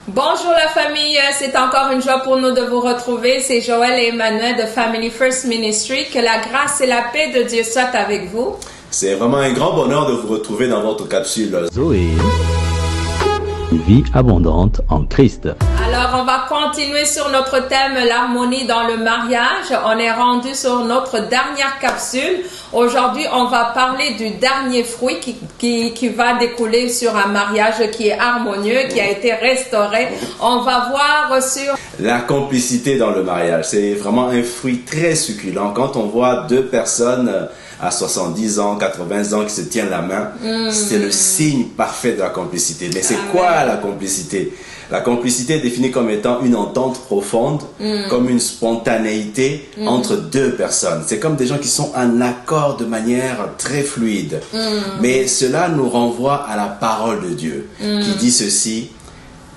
Bonjour la famille, c'est encore une joie pour nous de vous retrouver. C'est Joël et Emmanuel de Family First Ministry. Que la grâce et la paix de Dieu soient avec vous. C'est vraiment un grand bonheur de vous retrouver dans votre capsule Zoé, une vie abondante en Christ. Alors, on va continuer sur notre thème, l'harmonie dans le mariage. On est rendu sur notre dernière capsule. Aujourd'hui, on va parler du dernier fruit qui va découler sur un mariage qui est harmonieux, qui a été restauré. On va voir sur la complicité dans le mariage. C'est vraiment un fruit très succulent. Quand on voit deux personnes à 70 ans, 80 ans qui se tiennent la main, c'est le signe parfait de la complicité. Mais c'est quoi la complicité? La complicité est définie comme étant une entente profonde, comme une spontanéité entre deux personnes. C'est comme des gens qui sont en accord de manière très fluide. Mais cela nous renvoie à la parole de Dieu qui dit ceci: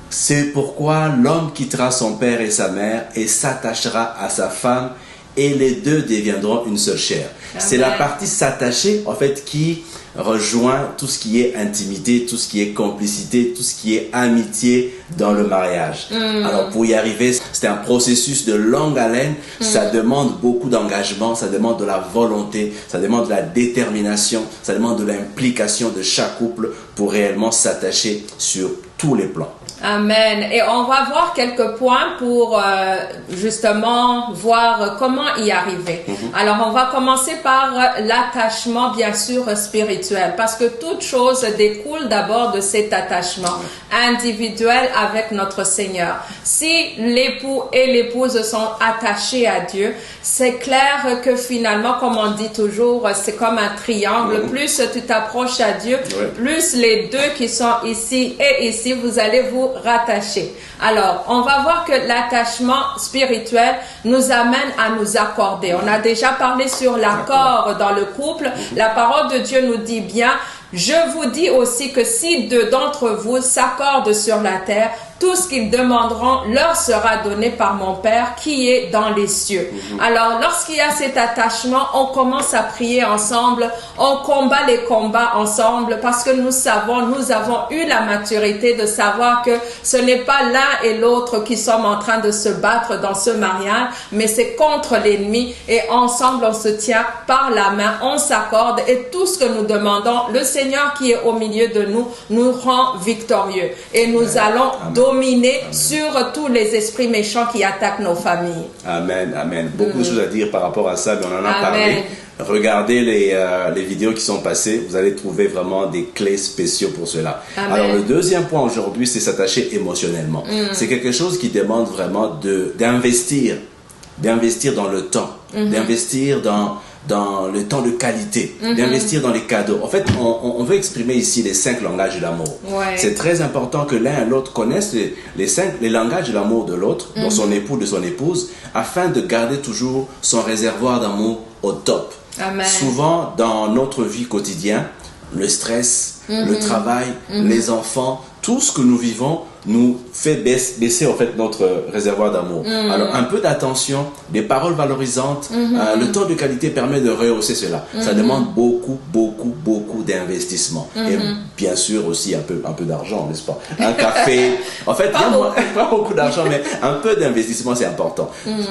c'est pourquoi l'homme quittera son père et sa mère et s'attachera à sa femme et les deux deviendront une seule chair. C'est la partie s'attacher en fait qui rejoint tout ce qui est intimité, tout ce qui est complicité, tout ce qui est amitié dans le mariage. Alors pour y arriver, c'est un processus de longue haleine, ça demande beaucoup d'engagement, ça demande de la volonté, ça demande de la détermination, ça demande de l'implication de chaque couple pour réellement s'attacher sur tous les plans. Amen. Et on va voir quelques points pour justement voir comment y arriver. Alors, on va commencer par l'attachement, bien sûr, spirituel, parce que toute chose découle d'abord de cet attachement individuel avec notre Seigneur. Si l'époux et l'épouse sont attachés à Dieu, c'est clair que finalement, comme on dit toujours, c'est comme un triangle. Plus tu t'approches à Dieu, plus les deux qui sont ici et ici, vous allez vous rattacher. Alors, on va voir que l'attachement spirituel nous amène à nous accorder. On a déjà parlé sur l'accord dans le couple. La parole de Dieu nous dit bien: je vous dis aussi que si deux d'entre vous s'accordent sur la terre, tout ce qu'ils demanderont leur sera donné par mon Père qui est dans les cieux. Alors, lorsqu'il y a cet attachement, on commence à prier ensemble, on combat les combats ensemble parce que nous avons eu la maturité de savoir que ce n'est pas l'un et l'autre qui sommes en train de se battre dans ce mariage, mais c'est contre l'ennemi et ensemble on se tient par la main, on s'accorde et tout ce que nous demandons, le Seigneur qui est au milieu de nous rend victorieux et nous allons dominer sur tous les esprits méchants qui attaquent nos familles. Amen, amen. Beaucoup de choses à dire par rapport à ça, mais on en a parlé. Regardez les vidéos qui sont passées, vous allez trouver vraiment des clés spéciaux pour cela. Amen. Alors le deuxième point aujourd'hui, c'est s'attacher émotionnellement. C'est quelque chose qui demande vraiment d'investir dans le temps, d'investir dans le temps de qualité, d'investir dans les cadeaux. En fait, on veut exprimer ici les 5 langages de l'amour. C'est très important que l'un et l'autre connaissent les langages de l'amour de l'autre, de son époux, de son épouse, afin de garder toujours son réservoir d'amour au top. Amen. Souvent, dans notre vie quotidienne, le stress, le travail, les enfants, tout ce que nous vivons nous fait baisser en fait notre réservoir d'amour. Alors un peu d'attention, des paroles valorisantes, le temps de qualité permet de rehausser cela. Ça demande beaucoup d'investissement et bien sûr aussi un peu d'argent, n'est-ce pas? Un café, en fait pas beaucoup d'argent, mais un peu d'investissement, c'est important.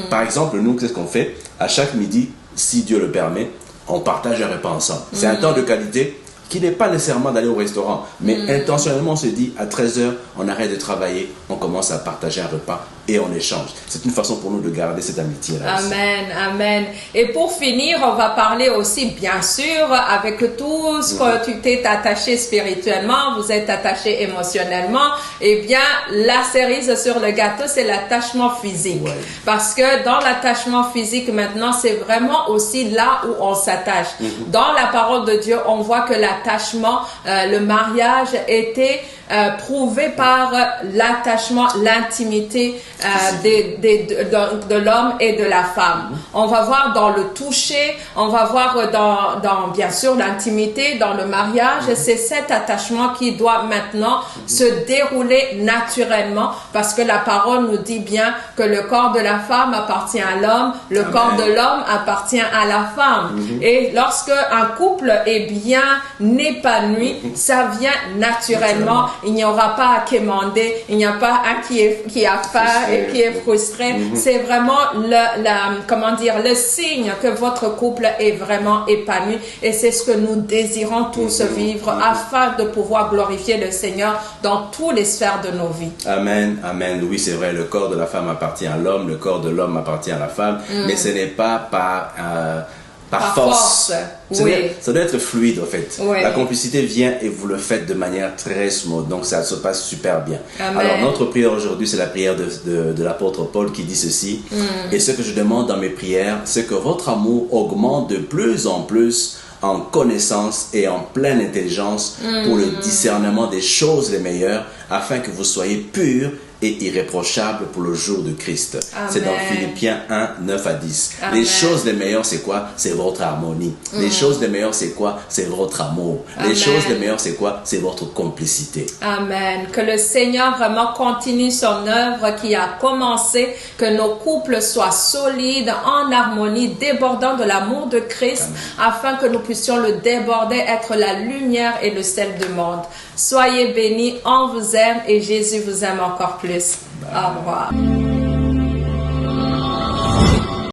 Par exemple, nous, qu'est-ce qu'on fait? À chaque midi, si Dieu le permet, on partage un repas ensemble. C'est un temps de qualité qui n'est pas nécessairement d'aller au restaurant, mais intentionnellement on se dit à 13h, on arrête de travailler, on commence à partager un repas et on échange. C'est une façon pour nous de garder cette amitié-là. Amen, amen. Et pour finir, on va parler aussi, bien sûr, avec tout ce que tu t'es attaché spirituellement, vous êtes attaché émotionnellement, eh bien, la cerise sur le gâteau, c'est l'attachement physique. Parce que dans l'attachement physique, maintenant, c'est vraiment aussi là où on s'attache. Dans la parole de Dieu, on voit que l'attachement, le mariage était prouvé par l'attachement, l'intimité de l'homme et de la femme. On va voir dans le toucher, on va voir dans bien sûr l'intimité, dans le mariage, c'est cet attachement qui doit maintenant se dérouler naturellement parce que la parole nous dit bien que le corps de la femme appartient à l'homme, le corps de l'homme appartient à la femme. Et lorsque un couple est bien épanoui, ça vient naturellement. Il n'y aura pas à quémander, il n'y a pas un qui a faim et qui est frustré. C'est vraiment le signe que votre couple est vraiment épanoui, et c'est ce que nous désirons tous vivre afin de pouvoir glorifier le Seigneur dans toutes les sphères de nos vies. Amen, amen. Oui, c'est vrai, le corps de la femme appartient à l'homme, le corps de l'homme appartient à la femme, mais ce n'est pas par force. Ça doit être fluide, en fait. Oui. La complicité vient et vous le faites de manière très smooth, donc ça se passe super bien. Amen. Alors, notre prière aujourd'hui, c'est la prière de l'apôtre Paul qui dit ceci. Et ce que je demande dans mes prières, c'est que votre amour augmente de plus en plus en connaissance et en pleine intelligence pour le discernement des choses les meilleures, afin que vous soyez purs et irréprochable pour le jour de Christ. Amen. C'est dans Philippiens 1, 9 à 10. Amen. Les choses les meilleures, c'est quoi? C'est votre harmonie. Les choses les meilleures, c'est quoi? C'est votre amour. Amen. Les choses les meilleures, c'est quoi? C'est votre complicité. Amen. Que le Seigneur vraiment continue son œuvre qui a commencé, que nos couples soient solides, en harmonie, débordant de l'amour de Christ, afin que nous puissions le déborder, être la lumière et le sel du monde. Soyez bénis, on vous aime et Jésus vous aime encore plus. Au revoir.